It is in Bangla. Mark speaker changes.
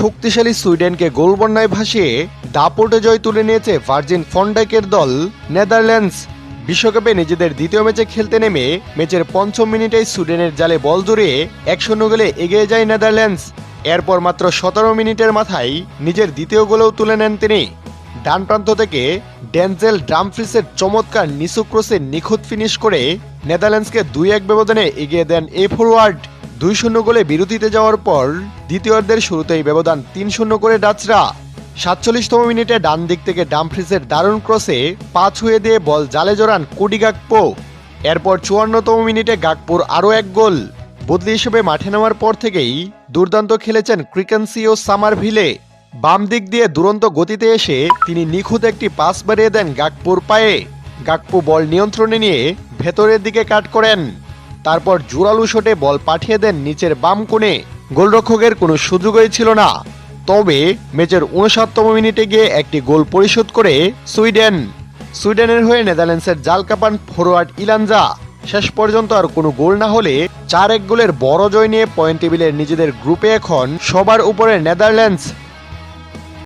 Speaker 1: শক্তিশালী সুইডেনকে গোলবন্যায় ভাসিয়ে দাপটে জয় তুলে নিয়েছে ভার্জিন ফন ডাইকের দল নেদারল্যান্ডস। বিশ্বকাপে নিজেদের দ্বিতীয় ম্যাচে খেলতে নেমে ম্যাচের পঞ্চম মিনিটেই সুইডেনের জালে বল জড়িয়ে 1-0 গোলে এগিয়ে যায় নেদারল্যান্ডস। এরপর মাত্র 17 মিনিটের মাথায় নিজের দ্বিতীয় গোলও তুলে নেন তিনি। ডান প্রান্ত থেকে ডেনজেল ড্রামফ্রিসের চমৎকার নিচু ক্রসে নিখুঁত ফিনিশ করে নেদারল্যান্ডসকে 2-1 ব্যবধানে এগিয়ে দেন এই ফরওয়ার্ড। 2-0 গোলে বিরতিতে যাওয়ার পর দ্বিতীয়ার্ধের শুরুতেই ব্যবধান 3-0 করে ডাচরা। 47তম মিনিটে ডান দিক থেকে ডামফ্রিসের দারুণ ক্রসে পা ছুঁয়ে দিয়ে বল জালে জড়ান কোডি গাকপো। এরপর 54তম মিনিটে গাকপোর আরও এক গোল। বদলি হিসেবে মাঠে নামার পর থেকেই দুর্দান্ত খেলেছেন ক্রিকেন্সিও সামারভিলে। বাম দিক দিয়ে দুরন্ত গতিতে এসে তিনি নিখুঁত একটি পাস বাড়িয়ে দেন গাকপোর পায়ে। গাকপো বল নিয়ন্ত্রণে নিয়ে ভেতরের দিকে কাট করেন। তারপর জোরালো শটে বল পাঠিয়ে দেন নিচের বাম কোণে। গোলরক্ষকের কোনো সুযোগই ছিল না। তবে ম্যাচের 59তম মিনিটে গিয়ে একটি গোল পরিশোধ করে সুইডেনের হয়ে নেদারল্যান্ডসের জাল কাপান ফরওয়ার্ড ইলানজা। শেষ পর্যন্ত আর কোনো গোল না হলে 4-1 গোলের বড় জয় নিয়ে পয়েন্ট টেবিলের নিজেদের গ্রুপে এখন সবার উপরে নেদারল্যান্ডস।